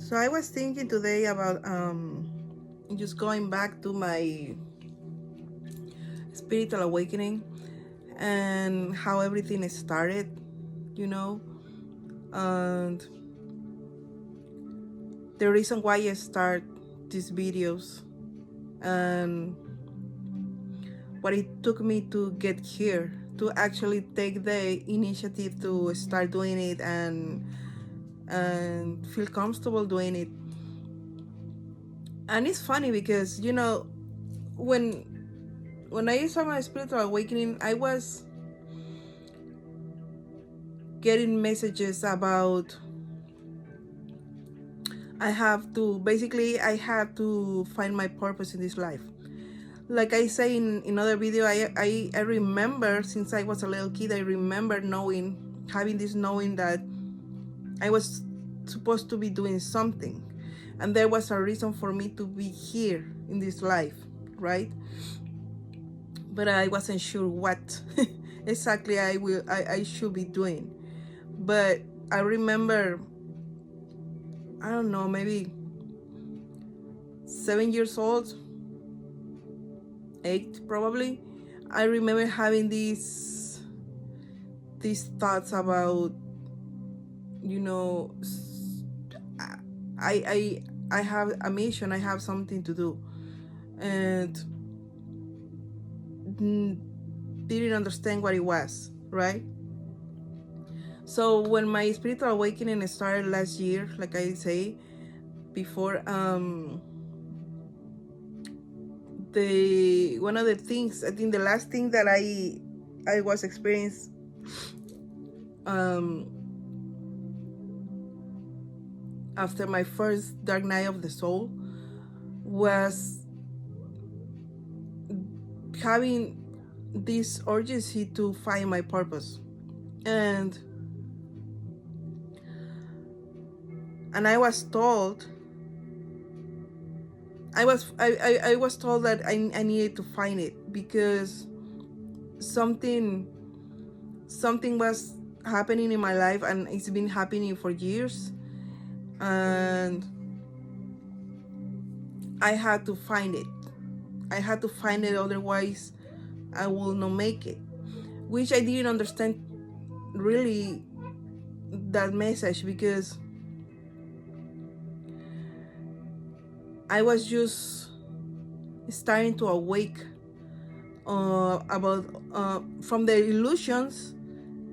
So I was thinking today about just going back to my spiritual awakening and how everything started, you know, and the reason why I start these videos and what it took me to get here, to actually take the initiative to start doing it and feel comfortable doing it. And it's funny because when I saw my spiritual awakening, I was getting messages about I have to find my purpose in this life. Like I say in other video, I remember since I was a little kid, I remember having this knowing that I was supposed to be doing something. And there was a reason for me to be here in this life, right? But I wasn't sure what exactly I should be doing. But I remember, I don't know, maybe 7 years old, 8 probably. I remember having these thoughts about, you know, I I have a mission, I have something to do, and didn't understand what it was, right? So when my spiritual awakening started last year, like I say before, the one of the things, I think the last thing that I was experienced um after my first dark night of the soul was having this urgency to find my purpose. And I was told, I was told that I needed to find it because something was happening in my life, and it's been happening for years, and I had to find it. I had to find it, otherwise I will not make it. Which I didn't understand really that message, because I was just starting to awake about from the illusions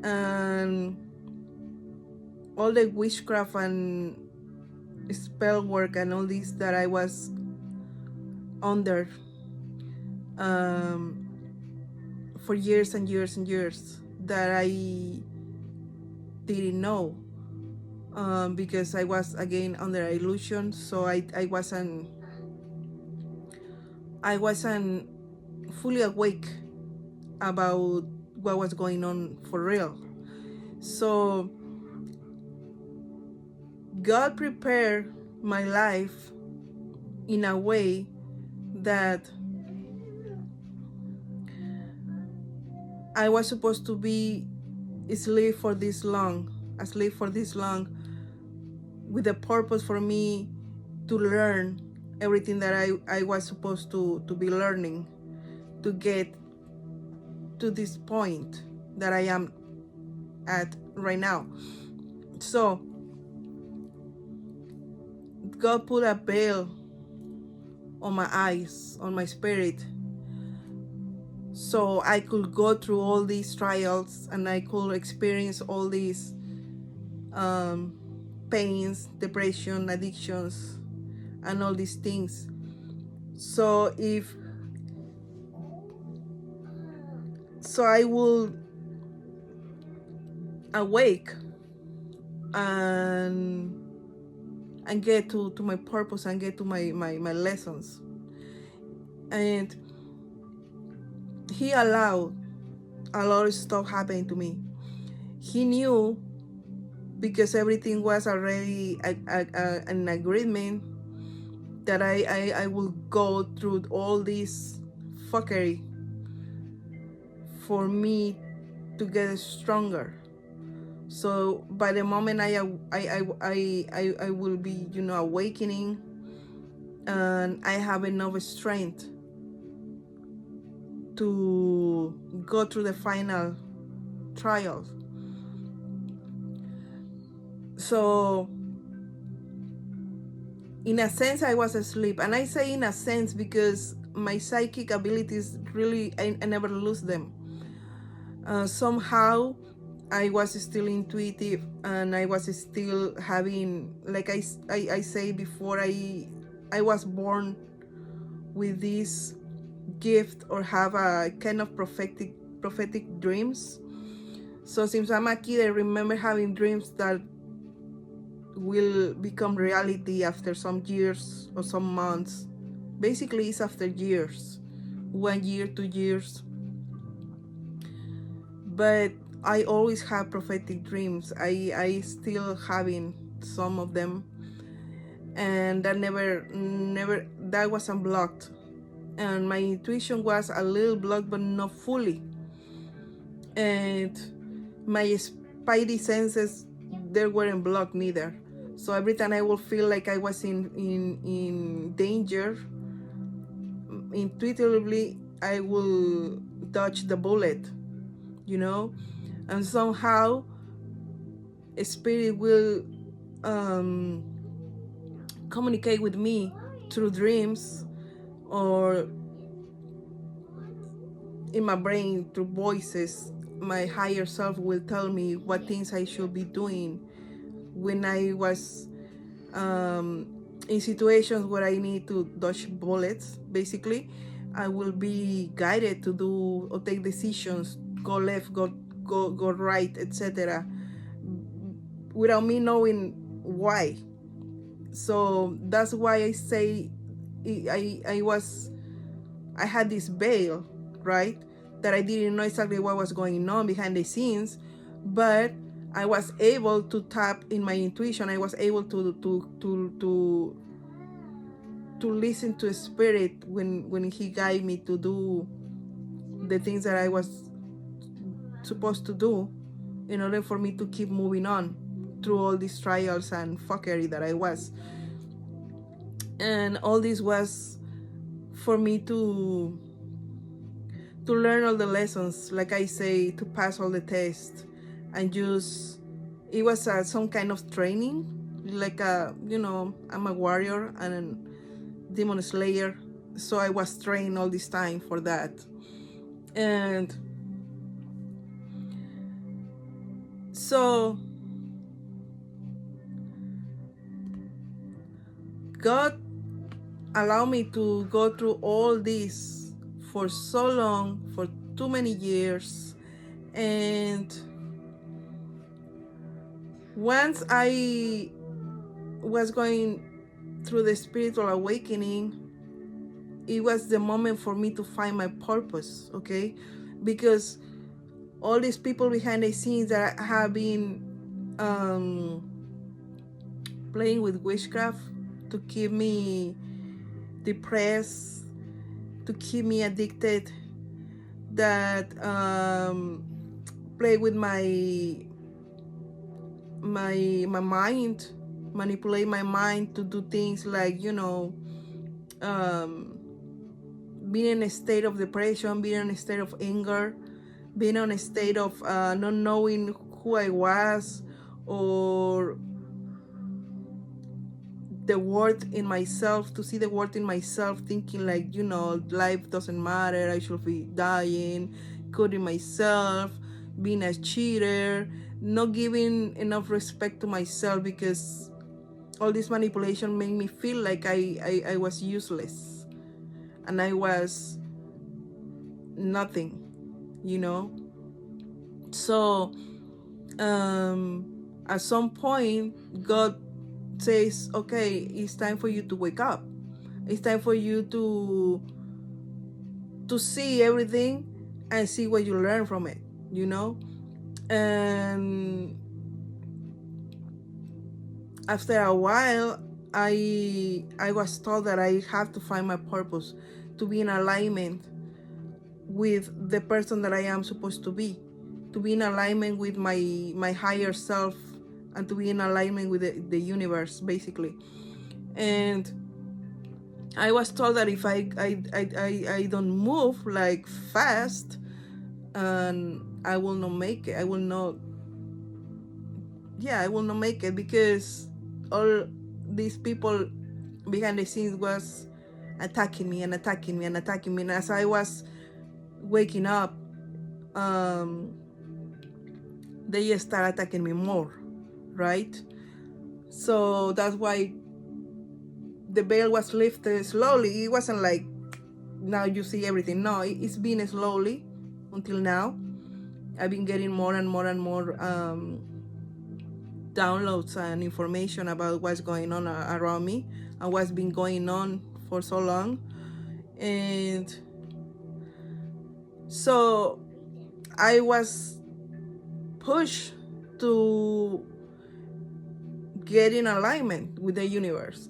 and all the witchcraft and spell work and all this that I was under for years and years and years, that I didn't know, because I was again under illusion. So I wasn't fully awake about what was going on for real. So God prepared my life in a way that I was supposed to be asleep for this long, with the purpose for me to learn everything that I was supposed to be learning, to get to this point that I am at right now. So God put a veil on my eyes, on my spirit, so I could go through all these trials and I could experience all these pains, depression, addictions, and all these things. So I will awake and get to my purpose and get to my lessons. And he allowed a lot of stuff happening to me. He knew, because everything was already an agreement, that I will go through all this fuckery for me to get stronger. So by the moment I will be, you know, awakening, and I have enough strength to go through the final trial. So in a sense I was asleep, and I say in a sense because my psychic abilities really, I never lose them. Somehow I was still intuitive, and I was still having, like I say before, I was born with this gift, or have a kind of prophetic dreams. So since I'm a kid, I remember having dreams that will become reality after some years or some months. Basically it's after years, 1 year, 2 years. But I always have prophetic dreams. I still having some of them, and that never that was unblocked, and my intuition was a little blocked but not fully, and my spidey senses, they weren't blocked neither. So every time I will feel like I was in danger, intuitively I will dodge the bullet, you know. And somehow a spirit will communicate with me through dreams, or in my brain through voices. My higher self will tell me what things I should be doing when I was in situations where I need to dodge bullets. Basically I will be guided to do or take decisions, go left, go right, etc., without me knowing why. So that's why I say I had this veil, right? That I didn't know exactly what was going on behind the scenes, but I was able to tap in my intuition. I was able to listen to spirit when he guided me to do the things that I was supposed to do, in order for me to keep moving on through all these trials and fuckery that I was. And all this was for me to learn all the lessons, like I say, to pass all the tests, and just, it was some kind of training, like you know, I'm a warrior and a demon slayer, so I was trained all this time for that. And so God allowed me to go through all this for so long, for too many years. And once I was going through the spiritual awakening, it was the moment for me to find my purpose, okay? Because all these people behind the scenes that have been playing with witchcraft to keep me depressed, to keep me addicted, that play with my mind, manipulate my mind to do things like, you know, being in a state of depression, being in a state of anger, being in a state of not knowing who I was, or the worth in myself, to see the worth in myself, thinking like, you know, life doesn't matter, I should be dying, cutting myself, being a cheater, not giving enough respect to myself, because all this manipulation made me feel like I was useless, and I was nothing, you know. So at some point God says, okay, it's time for you to wake up, it's time for you to see everything and see what you learn from it, you know. And after a while, I was told that I have to find my purpose, to be in alignment with the person that I am supposed to be, to be in alignment with my higher self, and to be in alignment with the universe, basically. And I was told that if I don't move like fast, and I will not make it. I will not, yeah, I will not make it, because all these people behind the scenes was attacking me and attacking me and attacking me. And as I was waking up, they just start attacking me more, right? So that's why the veil was lifted slowly. It wasn't like now you see everything. No, it's been slowly until now. I've been getting more and more and more downloads and information about what's going on around me and what's been going on for so long. And so I was pushed to get in alignment with the universe.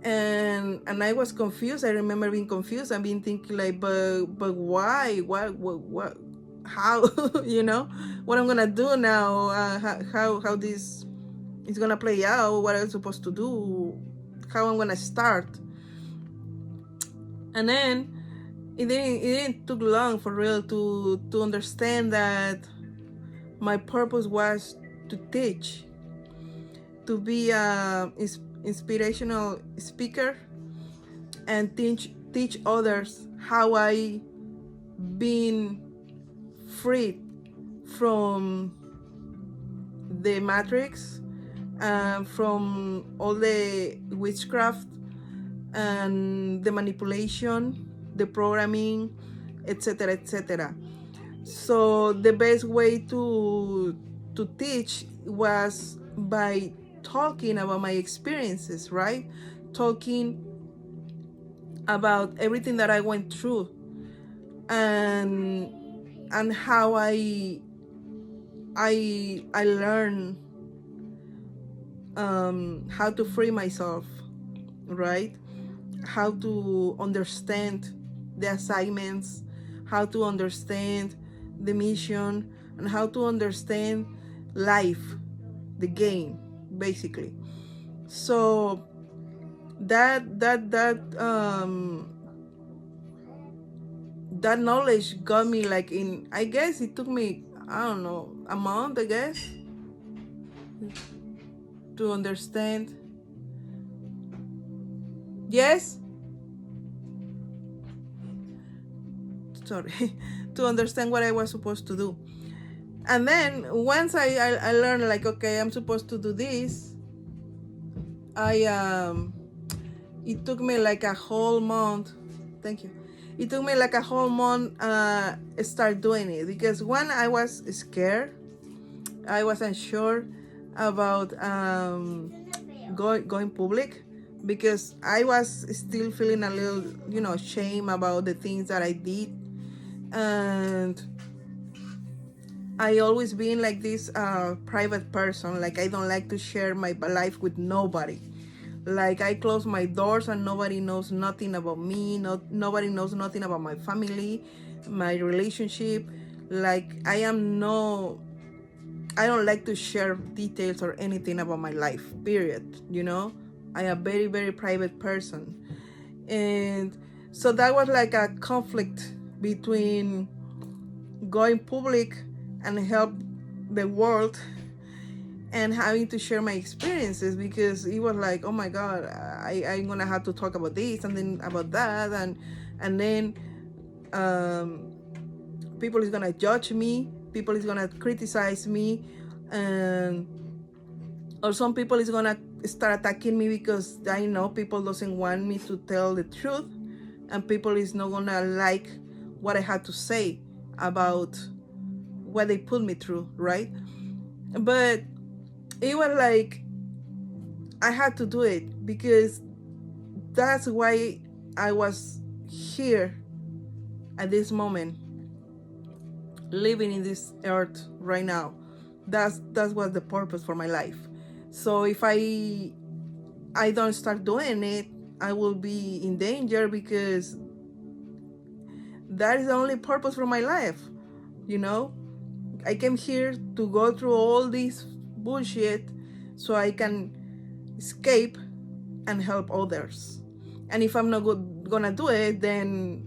And I was confused. I remember being confused and being thinking like, but why? What how? You know, what I'm gonna do now? How this is gonna play out? What I'm supposed to do? How I'm gonna start? And then it didn't took long for real to understand that my purpose was to teach, to be a inspirational speaker, and teach others how I been freed from the matrix, from all the witchcraft and the manipulation, the programming, etc., etc. So the best way to teach was by talking about my experiences, right? Talking about everything that I went through, and how I learned how to free myself, right? How to understand the assignments, how to understand the mission, and how to understand life, the game, basically. So that knowledge got me like in, I guess it took me, I don't know, a month, I guess, to understand. Yes, sorry. To understand what I was supposed to do. And then once I learned like, okay, I'm supposed to do this, it took me like a whole month. Thank you. It took me like a whole month start doing it, because when I was scared, I wasn't sure about going public, because I was still feeling a little, shame about the things that I did. And I always been like this private person. Like, I don't like to share my life with nobody. Like, I close my doors and nobody knows nothing about me. Nobody knows nothing about my family, my relationship. Like, I don't like to share details or anything about my life, period. I am a very, very private person. And so that was like a conflict between going public and help the world, and having to share my experiences, because it was like, oh my god, I'm gonna have to talk about this and then about that, and then people is gonna judge me, people is gonna criticize me, or some people is gonna start attacking me, because I know people doesn't want me to tell the truth, and people is not gonna like what I had to say about what they put me through, right? But it was like I had to do it, because that's why I was here at this moment, living in this earth right now. That's what the purpose for my life. So if I don't start doing it, I will be in danger, because that is the only purpose for my life, I came here to go through all this bullshit so I can escape and help others. And if I'm not gonna do it, then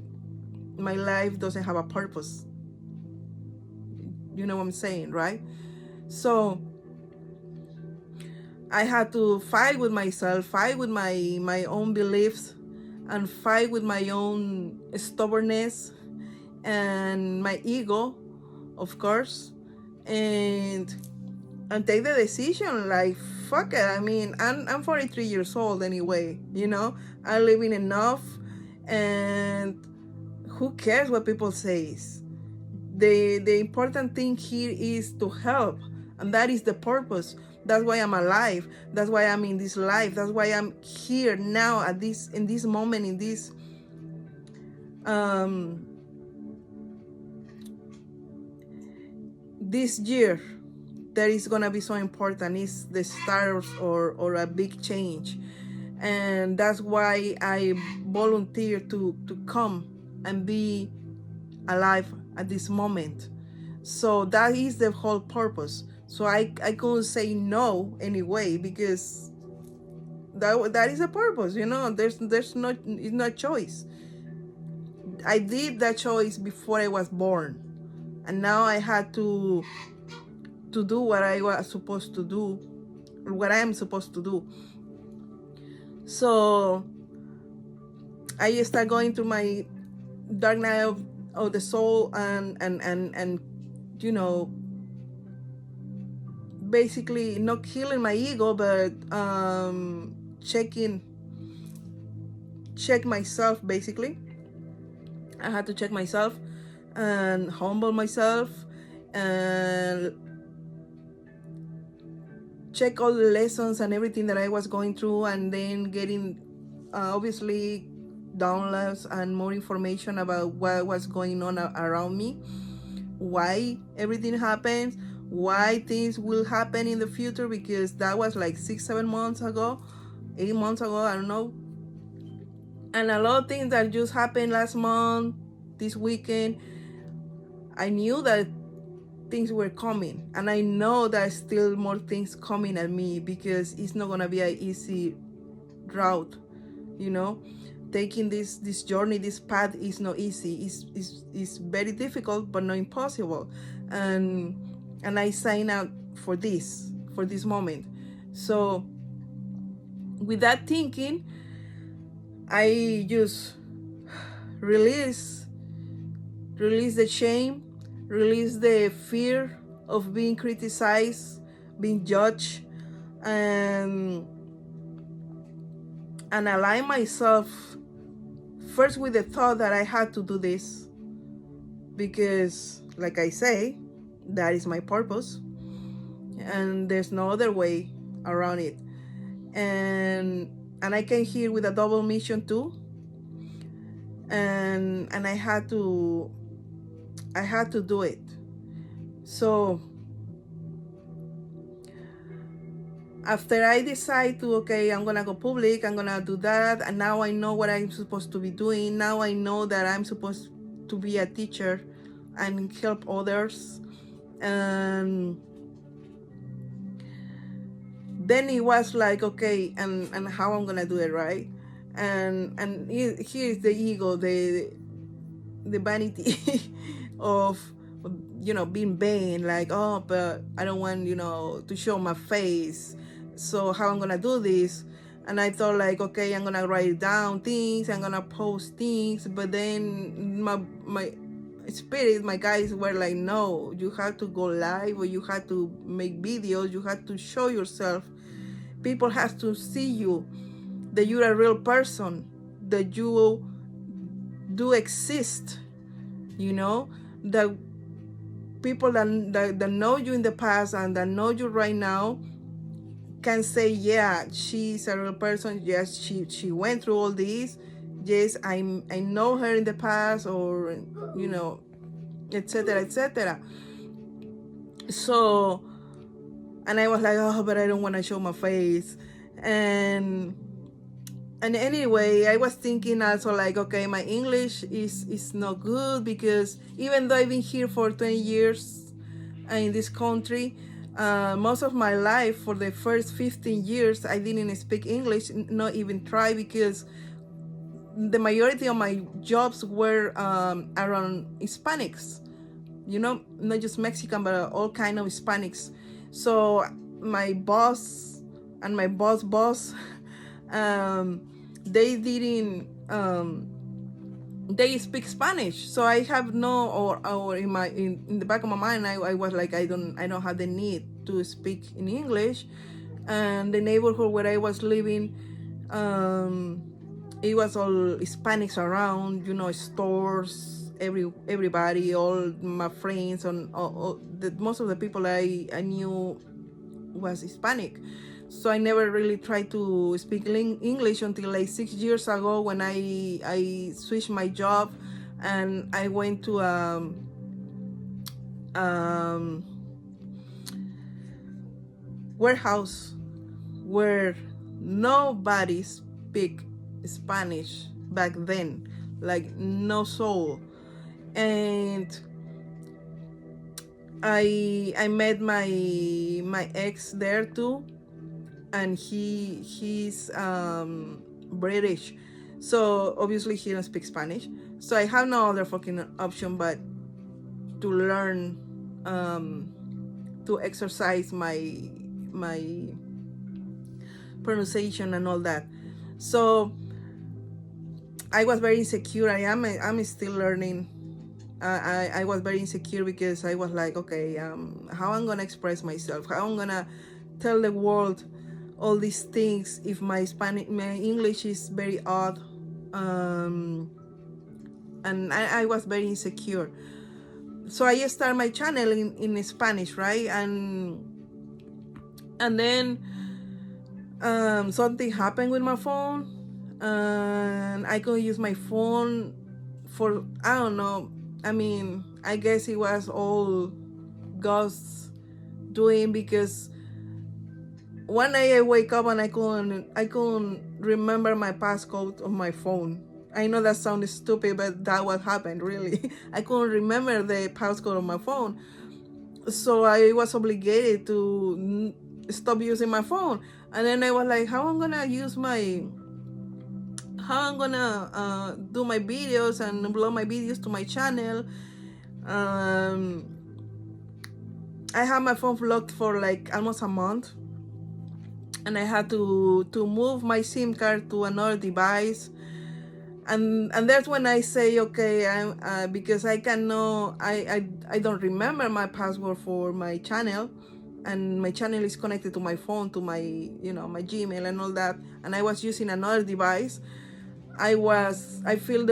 my life doesn't have a purpose. You know what I'm saying, right? So I had to fight with myself, fight with my own beliefs, and fight with my own stubbornness and my ego, of course, and take the decision like, fuck it. I mean, I'm 43 years old anyway, you know. I'm living enough, and who cares what people say? The important thing here is to help, and that is the purpose. That's why I'm alive. That's why I'm in this life. That's why I'm here now at this, in this moment, in this this year that is gonna be so important. Is the start or a big change. And that's why I volunteer to come and be alive at this moment. So that is the whole purpose. So I couldn't say no anyway, because that is a purpose, you know. There's no, it's not choice. I did that choice before I was born, and now I had to do what I was supposed to do, what I am supposed to do. So I start going through my dark night of the soul, and you know, basically not killing my ego, but check myself. Basically, I had to check myself and humble myself and check all the lessons and everything that I was going through, and then getting obviously downloads and more information about what was going on around me, why everything happens, why things will happen in the future, because that was like 6-7 months ago, 8 months ago, I don't know. And a lot of things that just happened last month, this weekend, I knew that things were coming, and I know there's still more things coming at me, because it's not gonna be an easy route, you know. Taking this journey, this path is not easy. It's very difficult, but not impossible. And I sign out for this moment. So with that thinking, I just release the shame, release the fear of being criticized, being judged, and align myself first with the thought that I had to do this, because like I say, that is my purpose, and there's no other way around it. And I came here with a double mission too, and I had to do it. So after I decide to, okay, I'm gonna go public, I'm gonna do that, and now I know what I'm supposed to be doing. Now I know that I'm supposed to be a teacher and help others. And then it was like, okay, and how I'm gonna do it, right? And here's the ego, the vanity of, you know, being vain, like, oh, but I don't want, you know, to show my face, so how I'm gonna do this? And I thought like, okay, I'm gonna write down things, I'm gonna post things, but then my spirit, my guys were like, no, you have to go live, or you have to make videos, you have to show yourself. People have to see you, that you're a real person, that you do exist, you know, that people that know you in the past and that know you right now can say, yeah, she's a real person. Yes, she went through all this. Yes, I know her in the past, or, you know, etc., etc. So, and I was like, oh, but I don't want to show my face. And anyway, I was thinking also like, okay, my English is not good, because even though I've been here for 20 years, in this country. Most of my life, for the first 15 years, I didn't speak English, not even try, because the majority of my jobs were around Hispanics, you know, not just Mexican, but all kind of Hispanics. So my boss and my boss, um, they didn't, they speak Spanish. So I have no, or in the back of my mind, I was like, I don't have the need to speak in English. And the neighborhood where I was living, it was all Hispanics around, you know, stores, everybody, all my friends, and most of the people I knew was Hispanic. So I never really tried to speak English until like 6 years ago, when I switched my job and I went to um, warehouse where nobody speak Spanish back then, like no soul. And I met my ex there too, and he's British, so obviously he don't speak Spanish. So I have no other fucking option but to learn, to exercise my pronunciation and all that. So I was very insecure. I'm still learning. I was very insecure because I was like, okay, how I'm gonna express myself, how I'm gonna tell the world all these things if my English is very odd. And I was very insecure. So I started my channel in Spanish, right? And then something happened with my phone, and I could use my phone for, I don't know, I mean, I guess it was all God's doing, because one day I wake up and I couldn't remember my passcode of my phone. I know that sounds stupid, but that what happened, really. I couldn't remember the passcode of my phone. So I was obligated to stop using my phone. And then I was like, how I'm gonna do my videos and upload my videos to my channel. I had my phone locked for like almost a month, and I had to move my SIM card to another device. And that's when I say, okay, I'm because I cannot, I don't remember my password for my channel, and my channel is connected to my phone, to my, you know, my Gmail and all that, and I was using another device. I feel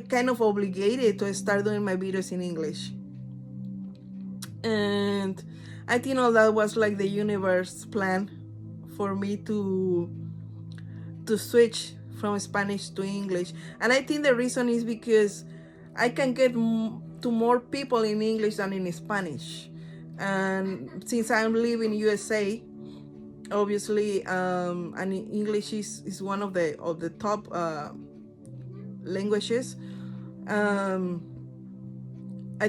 kind of obligated to start doing my videos in English. And I think all that was like the universe plan for me to switch from Spanish to English. And I think the reason is because I can get to more people in English than in Spanish. And since I'm living in USA, obviously, and English is one of the top languages. I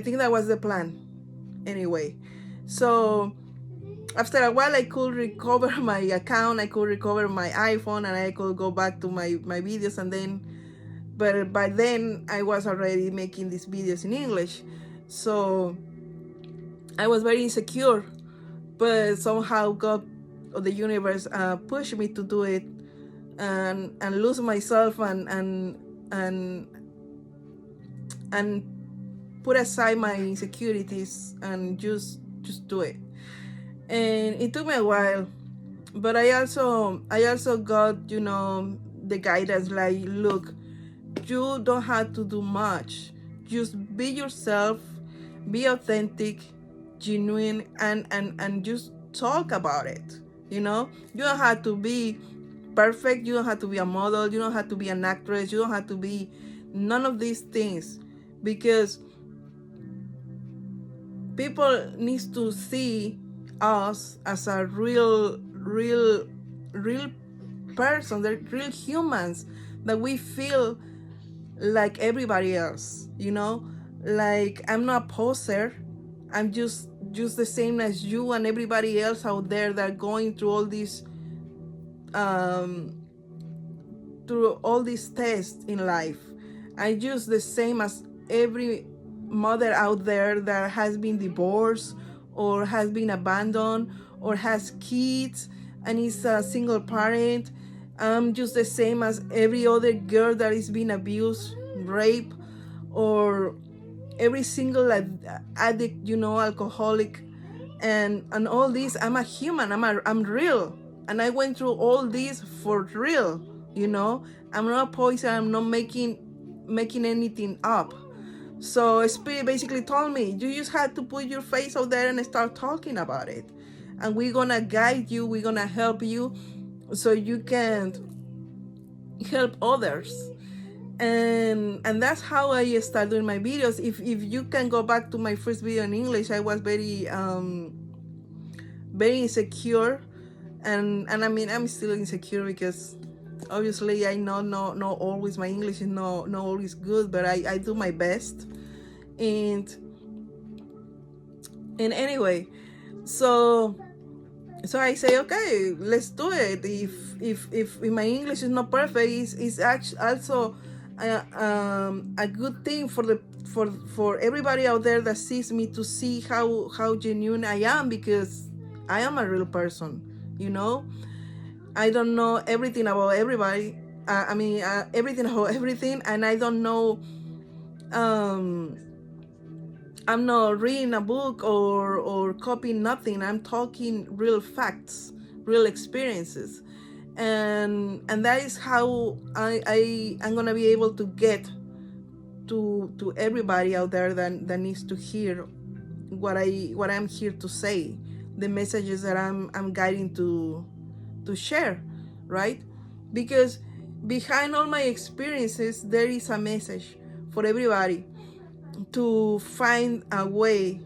think that was the plan anyway. So after a while, I could recover my account, I could recover my iPhone, and I could go back to my videos. And then, but by then I was already making these videos in English. So I was very insecure, but somehow God or the universe pushed me to do it, and lose myself, and put aside my insecurities and just do it. And it took me a while, but I also got, you know, the guidance, like, look, you don't have to do much, just be yourself, be authentic, genuine, and just talk about it. You know, you don't have to be perfect, you don't have to be a model, you don't have to be an actress, you don't have to be none of these things, because people needs to see us as a real person, they're real humans, that we feel like everybody else, you know. Like, I'm not a poser, I'm just the same as you and everybody else out there that are going through all these tests in life. I'm just the same as every mother out there that has been divorced or has been abandoned or has kids and is a single parent. I'm just the same as every other girl that is being abused, raped, or every single addict, alcoholic, and all this. I'm a human. I'm real, and I went through all this for real. I'm not a poison. I'm not making anything up. So Spirit basically told me, you just had to put your face out there and start talking about it, and we're gonna guide you. We're gonna help you, so you can help others. And that's how I start doing my videos. If you can go back to my first video in English, I was very insecure, and I mean, I'm still insecure because obviously I know no always my English is no always good, but I do my best. And anyway, so I say, okay, let's do it. If my English is not perfect, it's actually also a good thing for everybody out there that sees me, to see how genuine I am, because I am a real person. I don't know everything about everybody. Everything about everything, and I don't know. I'm not reading a book or copying nothing. I'm talking real facts, real experiences, and that is how I'm gonna be able to get to everybody out there that needs to hear what I'm here to say, the messages that I'm guiding to share, right? Because behind all my experiences, there is a message for everybody to find a way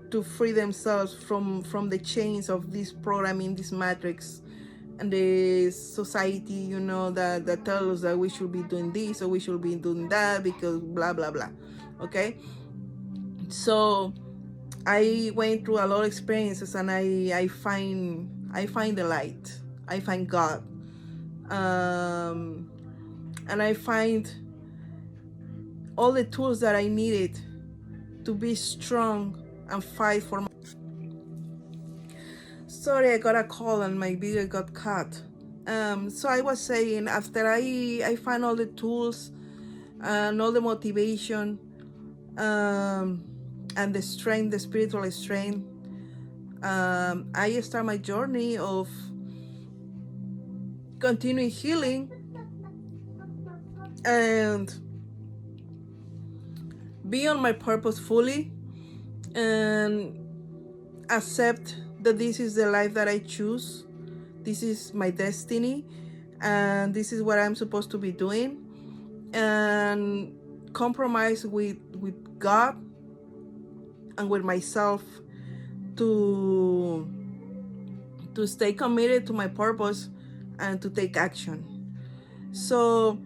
to free themselves from the chains of this programming, this matrix, and the society, that tells us that we should be doing this or we should be doing that because blah blah blah. Okay, so I went through a lot of experiences, and I find the light. I find God, and I find all the tools that I needed to be strong and fight for my... Sorry, I got a call and my video got cut. So I was saying, after I find all the tools and all the motivation, and the strength, the spiritual strength, I start my journey of continuing healing and be on my purpose fully, and accept that this is the life that I choose. This is my destiny, and this is what I'm supposed to be doing, and compromise with God and with myself to stay committed to my purpose and to take action. So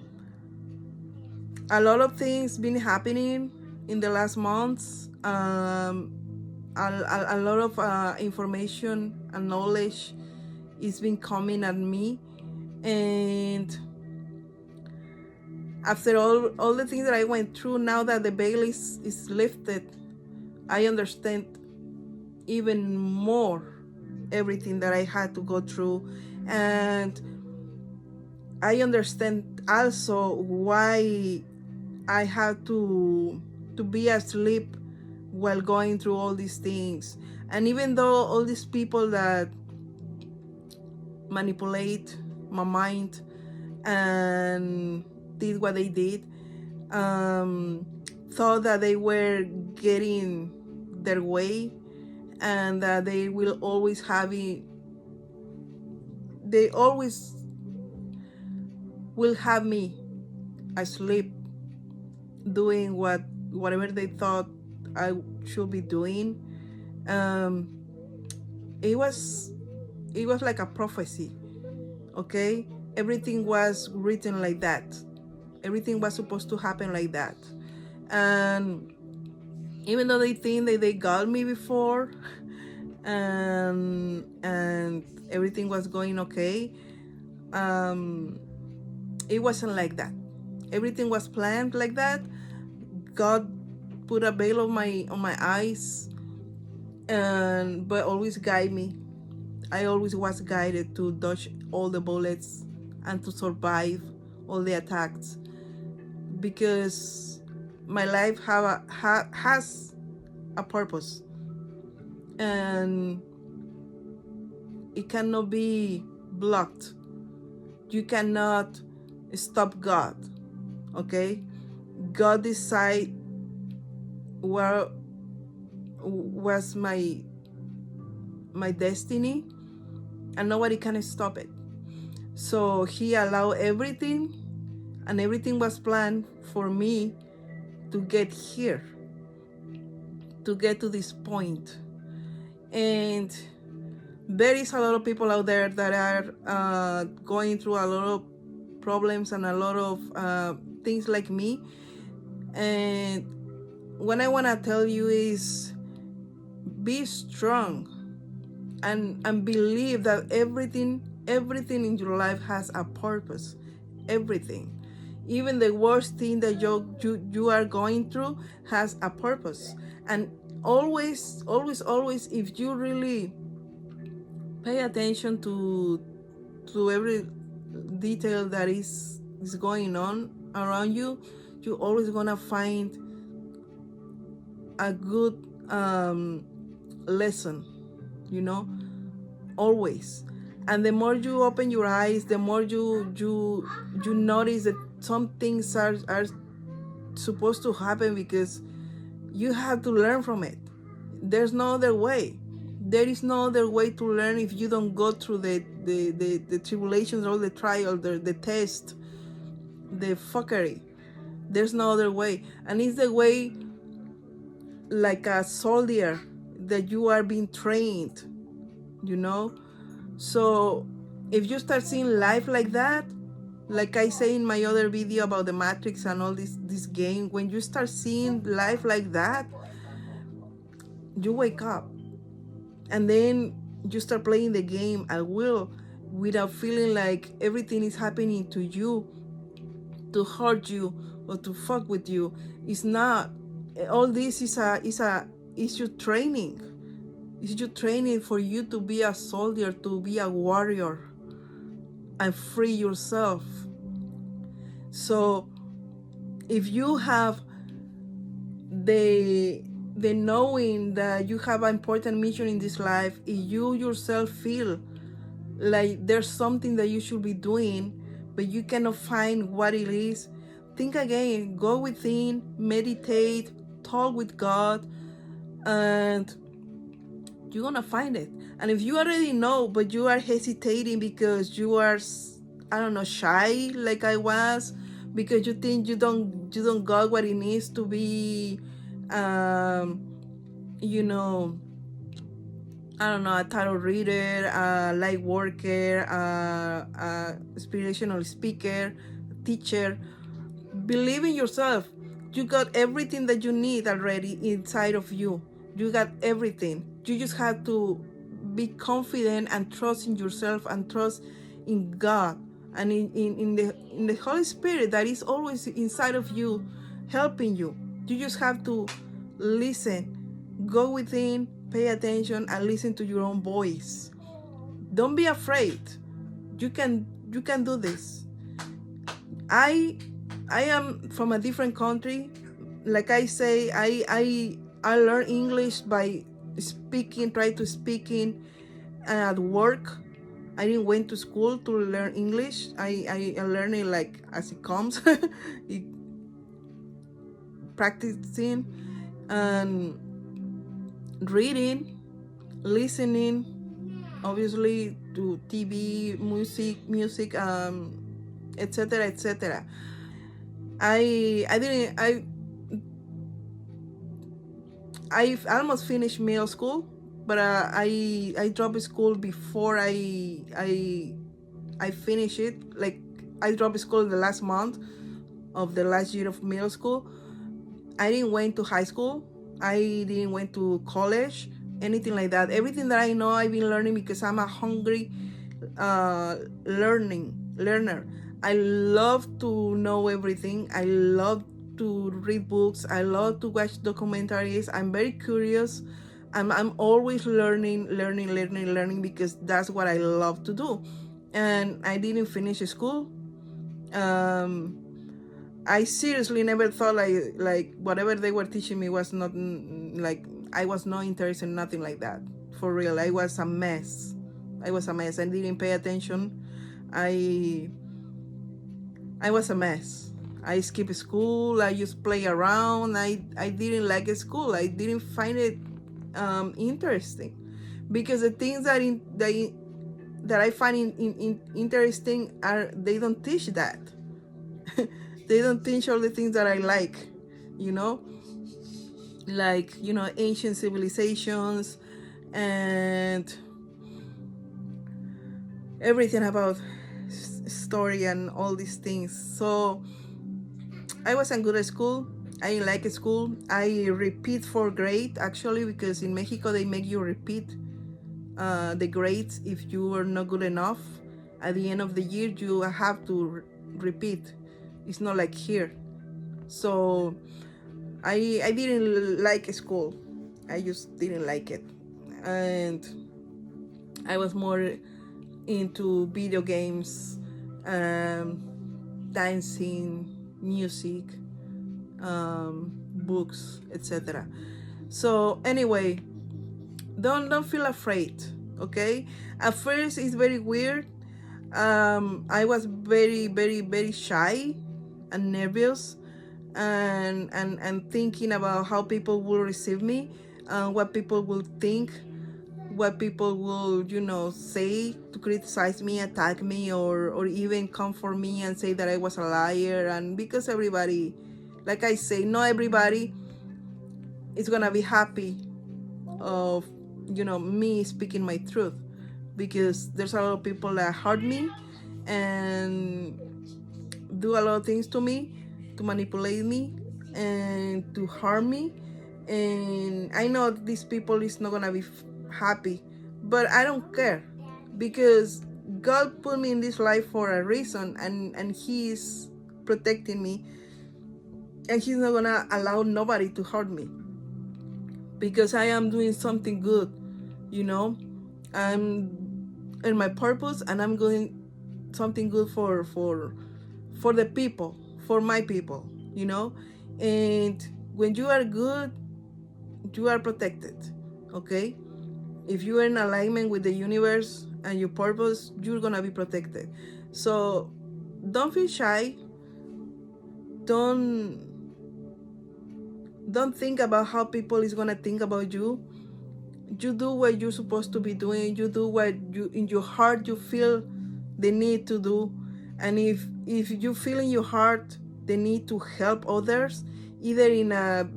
a lot of things been happening in the last months. A lot of information and knowledge is been coming at me, and after all the things that I went through, now that the veil is lifted, I understand even more everything that I had to go through, and I understand also why I had to be asleep while going through all these things. And even though all these people that manipulate my mind and did what they did, thought that they were getting their way, and that they will always have it, they always will have me asleep doing whatever they thought I should be doing. It was like a prophecy. Okay, everything was written like that. Everything was supposed to happen like that. And even though they think that they got me before, and everything was going okay, it wasn't like that. Everything was planned like that. God put a veil on my eyes, and but always guide me. I always was guided to dodge all the bullets and to survive all the attacks, because my life has a purpose, and it cannot be blocked. You cannot stop God. Okay, God decide where was my destiny, and nobody can stop it. So he allowed everything, and everything was planned for me to get here, to get to this point. And there is a lot of people out there that are going through a lot of problems and a lot of things like me. And what I want to tell you is, be strong, and believe that everything in your life has a purpose. Everything, even the worst thing that you are going through, has a purpose. And always, if you really pay attention to every detail that is going on around you, you're always gonna find a good lesson, you know, always. And the more you open your eyes, the more you notice that some things are supposed to happen, because you have to learn from it. There's no other way. There is no other way to learn if you don't go through the tribulations, or the trial, the test, the fuckery. There's no other way. And it's the way, like a soldier, that you are being trained, you know. So if you start seeing life like that, like I say in my other video about the Matrix and all this game, when you start seeing life like that, you wake up, and then you start playing the game at will, without feeling like everything is happening to you to hurt you or to fuck with you. It's not. All this is your training. It's your training for you to be a soldier, to be a warrior, and free yourself. So if you have the knowing that you have an important mission in this life, if you yourself feel like there's something that you should be doing, but you cannot find what it is, think again, go within, meditate, talk with God, and you're gonna find it. And if you already know, but you are hesitating because you are, I don't know, shy, like I was, because you think you don't got what it needs to be, you know, I don't know, a tarot reader, a light worker, a inspirational speaker, teacher. Believe in yourself. You got everything that you need already inside of you. You got everything. You just have to be confident and trust in yourself, and trust in God, and in the Holy Spirit that is always inside of you, helping you. You just have to listen, go within, pay attention, and listen to your own voice. Don't be afraid. You can do this. I am from a different country. Like I say, I learned English by speaking, try to speaking at work. I didn't went to school to learn English. I learned it like as it comes, practicing and reading, listening, obviously to TV, music, etc., etc. I almost finished middle school, but I dropped school before I finished it. Like, I dropped school the last month of the last year of middle school. I didn't went to high school. I didn't went to college, anything like that. Everything that I know, I've been learning because I'm a hungry learner. I love to know everything. I love to read books. I love to watch documentaries. I'm very curious. I'm always learning because that's what I love to do. And I didn't finish school. Um, I seriously never thought like whatever they were teaching me was not like I was not interested in nothing like that. For real, I was a mess. I was a mess. I didn't pay attention. I I was a mess. I skipped school. I just play around. I didn't like school. I didn't find it interesting because the things that I find interesting are they don't teach that. They don't teach all the things that I like, you know, like ancient civilizations and everything about story and all these things. So I wasn't good at school. I didn't like school. I repeat for grade actually because in Mexico they make you repeat the grades if you are not good enough. At the end of the year you have to repeat. It's not like here. So I didn't like school. I just didn't like it. And I was more into video games, dancing, music, books, etc. So anyway, don't feel afraid, okay? At first it's very weird. I was very shy and nervous and thinking about how people will receive me, what people will think, what people will say to criticize me, attack me, or even come for me and say that I was a liar. And because everybody, like I say, not everybody is gonna be happy of me speaking my truth, because there's a lot of people that hurt me and do a lot of things to me, to manipulate me and to harm me. And I know these people is not gonna be happy, but I don't care, because God put me in this life for a reason, and He is protecting me, and He's not gonna allow nobody to hurt me, because I am doing something good. I'm in my purpose, and I'm doing something good for the people, for my people. And when you are good, you are protected, okay? If you are in alignment with the universe and your purpose, you're gonna be protected. So don't feel shy. Don't think about how people is gonna think about you. You do what you're supposed to be doing. You do what you in your heart you feel the need to do. And if you feel in your heart the need to help others, either in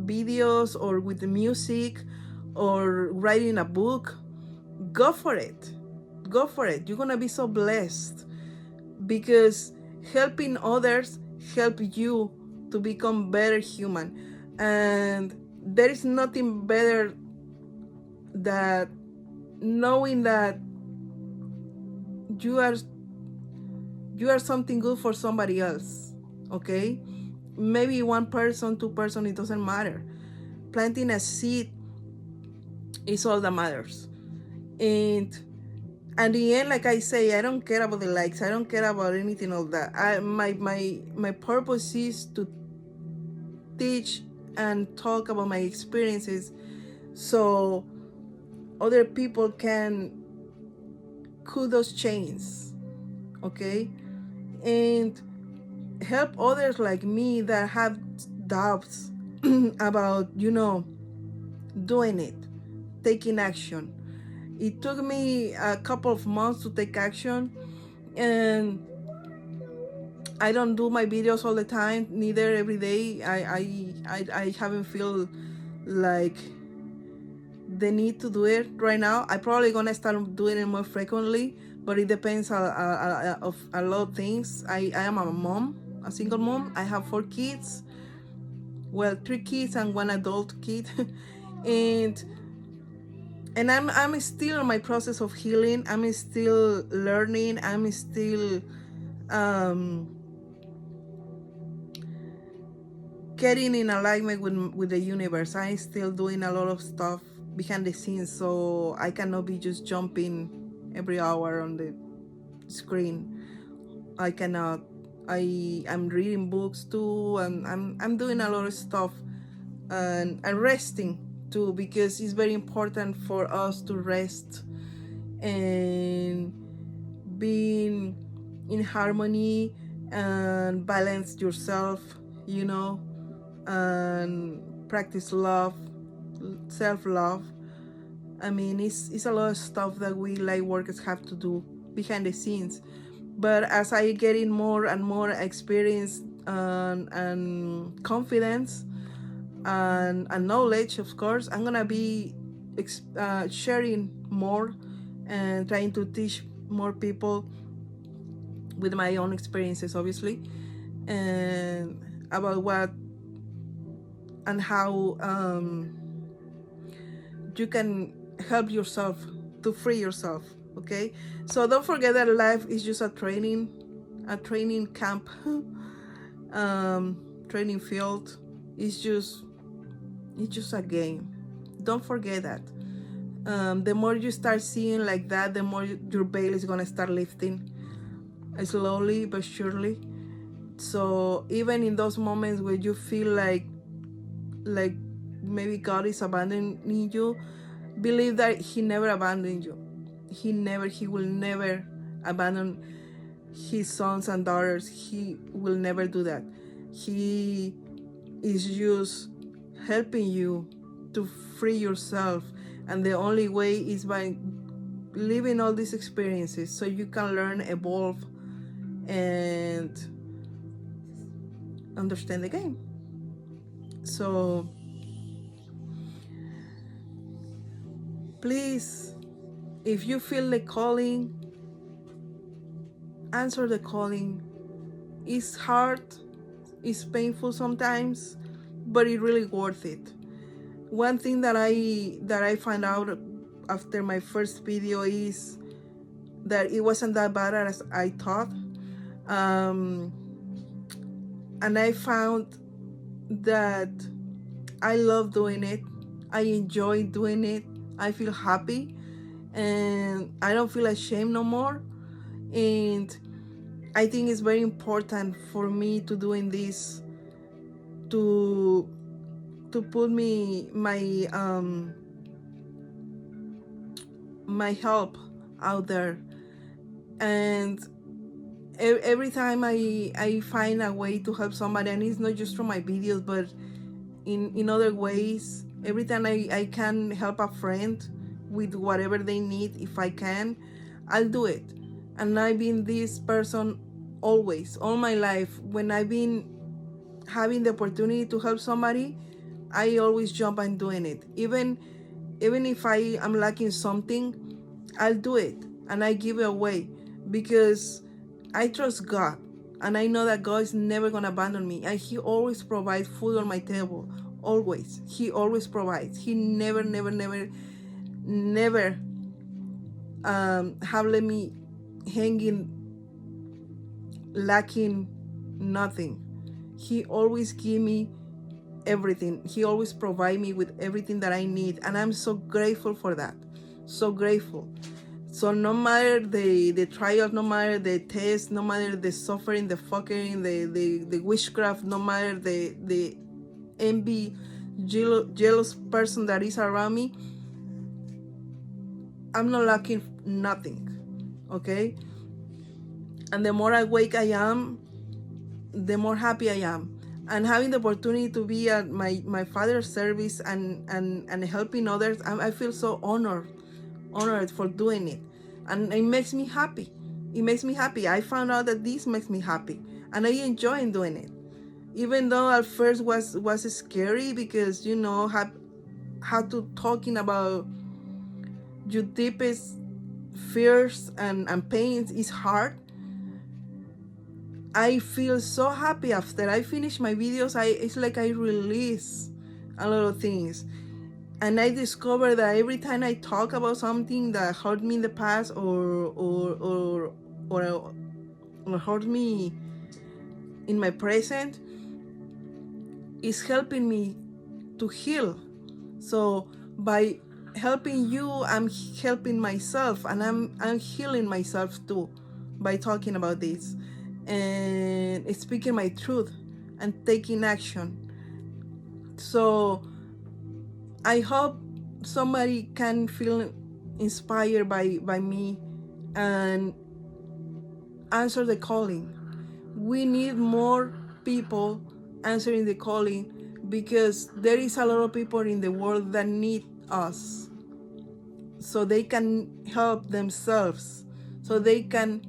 videos or with the music or writing a book, go for it. Go for it. You're gonna be so blessed, because helping others help you to become better human. And there is nothing better that knowing that you are something good for somebody else, okay? Maybe one person, two person, it doesn't matter. Planting a seed is all that matters. And at the end, like I say, I don't care about the likes. I don't care about anything of that. My purpose is to teach and talk about my experiences, so other people can cut those chains, okay? And help others like me that have doubts about doing it, taking action. It took me a couple of months to take action, and I don't do my videos all the time, neither every day. I haven't feel like the need to do it right now. I probably gonna start doing it more frequently, but it depends of a lot of things. I am a mom, a single mom. I have 4 kids. well, 3 kids and 1 adult kid. and I'm still in my process of healing. I'm still learning. I'm still um, getting in alignment with the universe. I'm still doing a lot of stuff behind the scenes, so I cannot be just jumping every hour on the screen. I cannot. I'm reading books too, and I'm doing a lot of stuff, and resting too, because it's very important for us to rest and being in harmony and balance yourself, you know, and practice love, self-love. I mean, it's a lot of stuff that we light workers have to do behind the scenes. But as I get in more and more experience and confidence and knowledge, of course, I'm gonna be sharing more and trying to teach more people with my own experiences, obviously, and about what and how you can help yourself to free yourself. Okay, so don't forget that life is just a training camp, training field. It's just a game. Don't forget that. The more you start seeing like that, the more your veil is gonna start lifting, slowly but surely. So even in those moments where you feel like maybe God is abandoning you, believe that He never abandoned you. He will never abandon His sons and daughters. He will never do that. He is just helping you to free yourself, and the only way is by living all these experiences so you can learn, evolve, and understand the game. So please, if you feel the calling, answer the calling. It's hard, it's painful sometimes, but it's really worth it. One thing that I found out after my first video is that it wasn't that bad as I thought. And I found that I love doing it. I enjoy doing it. I feel happy and I don't feel ashamed no more. And I think it's very important for me to doing this, to put my help out there. And every time I find a way to help somebody, and it's not just from my videos, but in other ways, every time I can help a friend with whatever they need, if I can, I'll do it. And I've been this person always, all my life. When I've been having the opportunity to help somebody, I always jump and doing it. Even if I am lacking something, I'll do it and I give it away, because I trust God, and I know that God is never gonna abandon me, and He always provides food on my table. Always. He always provides. He never have let me hanging, lacking nothing. He always give me everything. He always provide me with everything that I need, and I'm so grateful for that. So grateful. So no matter the trials, no matter the test, no matter the suffering, the fucking, the witchcraft, no matter the envy, jealous person that is around me, I'm not lacking nothing. Okay? And the more awake I am, the more happy I am. And having the opportunity to be at my father's service and helping others, I feel so honored for doing it. And it makes me happy. It makes me happy. I found out that this makes me happy, and I enjoy doing it. Even though at first was scary, because had to talking about your deepest fears and pains is hard. I feel so happy after I finish my videos. It's like I release a lot of things. And I discovered that every time I talk about something that hurt me in the past or hurt me in my present, is helping me to heal. So by helping you, I'm helping myself, and I'm healing myself too by talking about this and speaking my truth and taking action. So I hope somebody can feel inspired by me and answer the calling. We need more people answering the calling, because there is a lot of people in the world that need us, so they can help themselves, so they can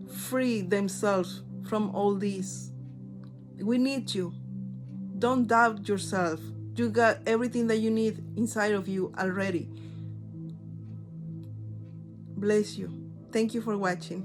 free themselves from all this. We need you. Don't doubt yourself. You got everything that you need inside of you already. Bless you. Thank you for watching.